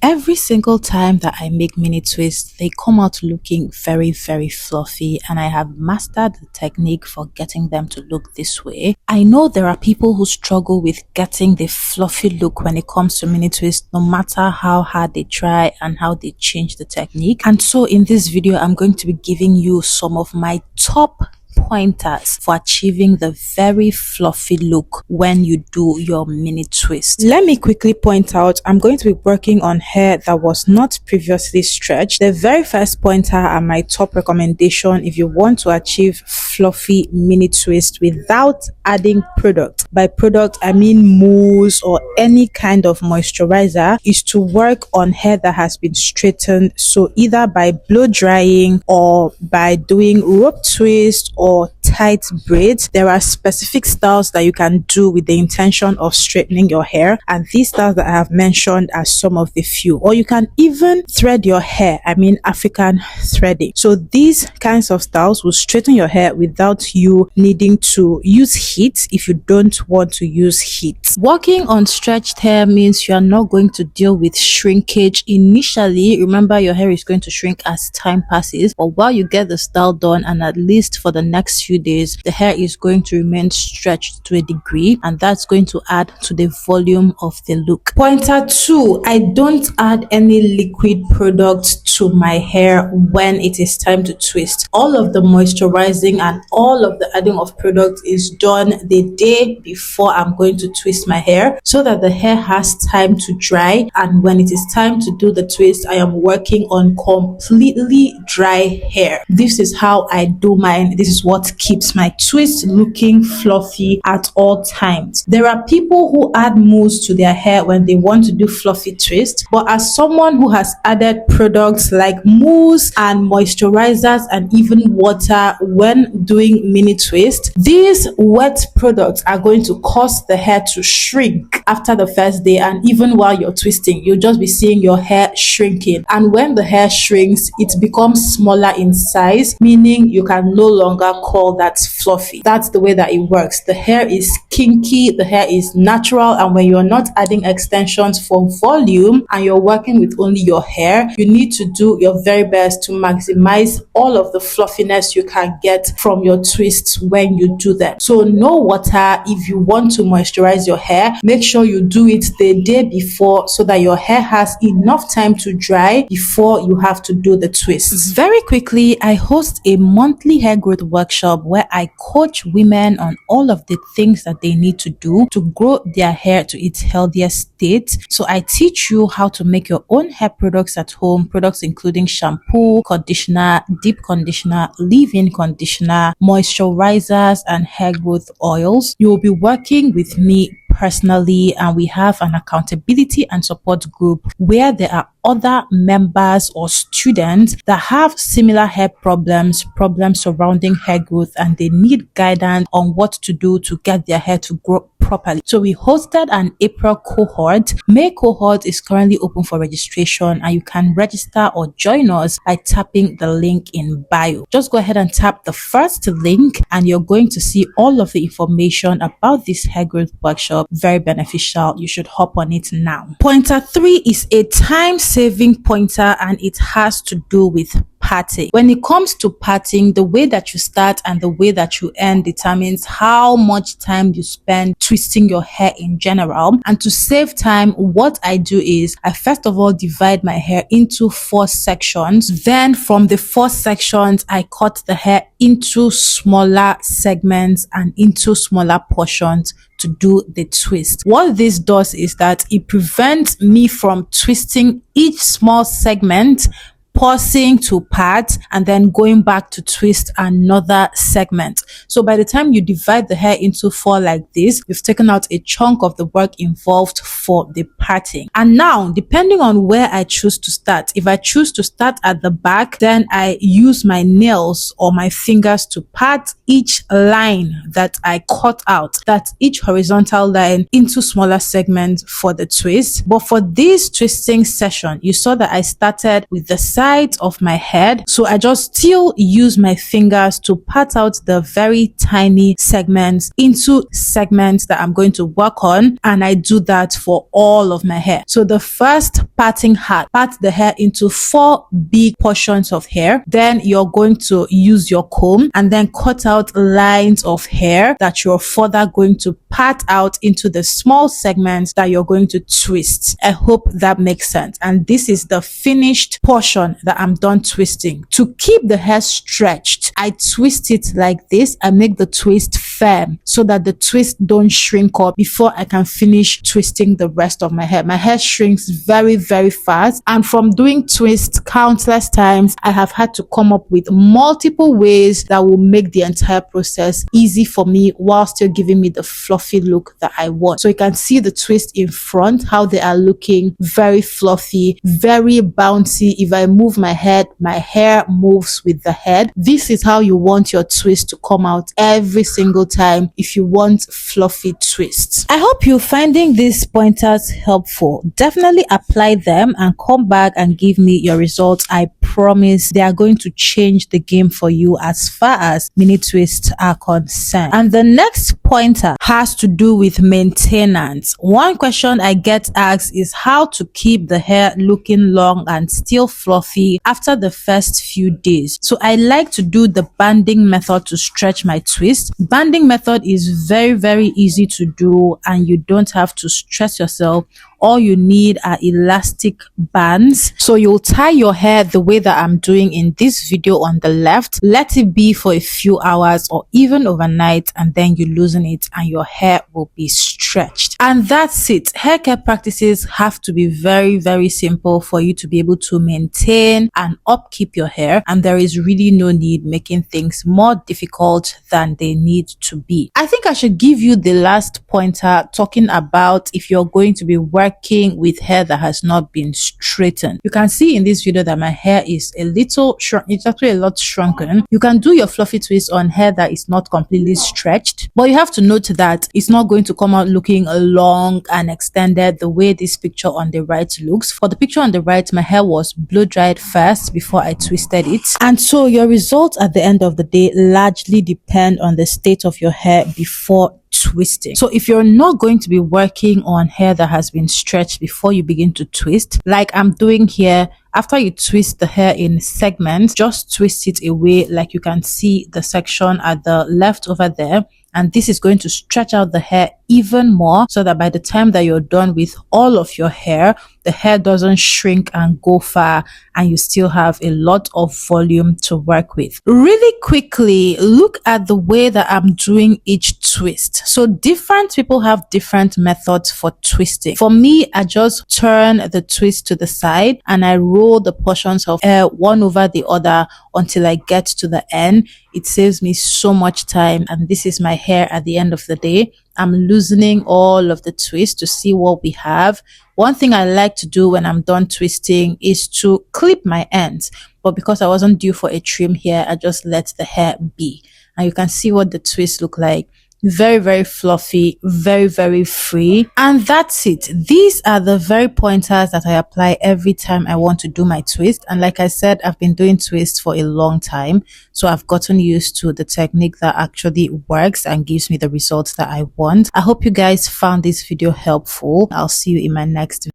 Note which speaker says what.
Speaker 1: Every single time that I make mini twists, they come out looking very, very fluffy, and I have mastered the technique for getting them to look this way. I know there are people who struggle with getting the fluffy look when it comes to mini twists, no matter how hard they try and how they change the technique. And so in this video, I'm going to be giving you some of my top pointers for achieving the very fluffy look when you do your mini twist. Let me quickly point out, I'm going to be working on hair that was not previously stretched. The very first pointer and my top recommendation if you want to achieve fluffy mini twist without adding product. By product, I mean mousse or any kind of moisturizer, is to work on hair that has been straightened. So either by blow drying or by doing rope twist or tight braids. There are specific styles that you can do with the intention of straightening your hair, and these styles that I have mentioned are some of the few. Or you can even thread your hair, I mean African threading. So these kinds of styles will straighten your hair without you needing to use heat if you don't want to use heat. Working on stretched hair means you are not going to deal with shrinkage initially. Remember, your hair is going to shrink as time passes, but while you get the style done, and at least for the next few days, the hair is going to remain stretched to a degree, and that's going to add to the volume of the look. Pointer 2, I don't add any liquid product to my hair when it is time to twist. All of the moisturizing and all of the adding of product is done the day before I'm going to twist my hair, so that the hair has time to dry, and when it is time to do the twist, I am working on completely dry hair. This is how I do mine. This is what keeps my twist looking fluffy at all times. There are people who add mousse to their hair when they want to do fluffy twist, but as someone who has added products like mousse and moisturizers and even water when doing mini twist, these wet products are going to cause the hair to shrink after the first day, and even while you're twisting, you'll just be seeing your hair shrinking. And when the hair shrinks, it becomes smaller in size, meaning you can no longer call that fluffy. That's the way that it works. The hair is kinky, the hair is natural, and when you're not adding extensions for volume and you're working with only your hair, you need to do your very best to maximize all of the fluffiness you can get from your twists when you do them. So no water. If you want to moisturize your hair, make sure you do it the day before so that your hair has enough time to dry before you have to do the twist. Very quickly, I host a monthly hair growth workshop where I coach women on all of the things that they need to do to grow their hair to its healthiest state. So I teach you how to make your own hair products at home, products including shampoo, conditioner, deep conditioner, leave-in conditioner, moisturizers, and hair growth oils. You will be working with me personally, and we have an accountability and support group where there are other members or students that have similar hair problems surrounding hair growth, and they need guidance on what to do to get their hair to grow properly. So we hosted an April cohort. May cohort is currently open for registration, and you can register or join us by tapping the link in bio. Just go ahead and tap the first link, and you're going to see all of the information about this hair growth workshop. Very beneficial. You should hop on it now. Pointer 3 is a time-saving pointer, and it has to do with parting. When it comes to parting, the way that you start and the way that you end determines how much time you spend twisting your hair in general. And to save time, what I do is I first of all divide my hair into 4 sections. Then from the 4 sections, I cut the hair into smaller segments and into smaller portions to do the twist. What this does is that it prevents me from twisting each small segment, pausing to part, and then going back to twist another segment. So by the time you divide the hair into 4 like this, you've taken out a chunk of the work involved for the parting. And now, depending on where I choose to start, if I choose to start at the back, then I use my nails or my fingers to part each line that I cut out, that's each horizontal line, into smaller segments for the twist. But for this twisting session, you saw that I started with the side sides of my head. So I just still use my fingers to part out the very tiny segments into segments that I'm going to work on, and I do that for all of my hair. So the first parting hack, part the hair into 4 big portions of hair. Then you're going to use your comb and then cut out lines of hair that you're further going to part out into the small segments that you're going to twist. I hope that makes sense. And this is the finished portion that I'm done twisting. To keep the hair stretched, I twist it like this. I make the twist firm so that the twist don't shrink up before I can finish twisting the rest of my hair. My hair shrinks very, very fast, and from doing twists countless times, I have had to come up with multiple ways that will make the entire process easy for me while still giving me the fluffy look that I want. So you can see the twist in front, how they are looking very fluffy, very bouncy. If I move my head, my hair moves with the head. This is how you want your twist to come out every single time if you want fluffy twists. I hope you're finding these pointers helpful. Definitely apply them and come back and give me your results. I promise they are going to change the game for you as far as mini twists are concerned. And the next pointer has to do with maintenance. One question I get asked is how to keep the hair looking long and still fluffy after the first few days. So I like to do the banding method to stretch my twist. Banding method is very, very easy to do and you don't have to stress yourself. All you need are elastic bands. So you'll tie your hair the way that I'm doing in this video on the left. Let it be for a few hours or even overnight, and then you loosen it and your hair will be stretched. And that's it. Hair care practices have to be very, very simple for you to be able to maintain and upkeep your hair, and there is really no need making things more difficult than they need to be. I think I should give you the last pointer talking about if you're going to be working with hair that has not been straightened. You can see in this video that my hair is a little shrunk. It's actually a lot shrunken. You can do your fluffy twist on hair that is not completely stretched, but you have to note that it's not going to come out looking long and extended the way this picture on the right looks. For the picture on the right, my hair was blow dried first before I twisted it, and so your results at the end of the day largely depend on the state of your hair before twisting. So if you're not going to be working on hair that has been stretched before you begin to twist, like I'm doing here, after you twist the hair in segments, just twist it away like you can see the section at the left over there. And this is going to stretch out the hair even more so that by the time that you're done with all of your hair, the hair doesn't shrink and go far and you still have a lot of volume to work with. Really quickly, look at the way that I'm doing each twist. So different people have different methods for twisting. For me, I just turn the twist to the side and I roll the portions of hair one over the other until I get to the end. It saves me so much time, and this is my hair at the end of the day. I'm loosening all of the twists to see what we have. One thing I like to do when I'm done twisting is to clip my ends, but because I wasn't due for a trim here, I just let the hair be. And you can see what the twists look like. Very, very fluffy, very, very free. And that's it. These are the very pointers that I apply every time I want to do my twist. And like I said, I've been doing twists for a long time, so I've gotten used to the technique that actually works and gives me the results that I want. I hope you guys found this video helpful. I'll see you in my next video.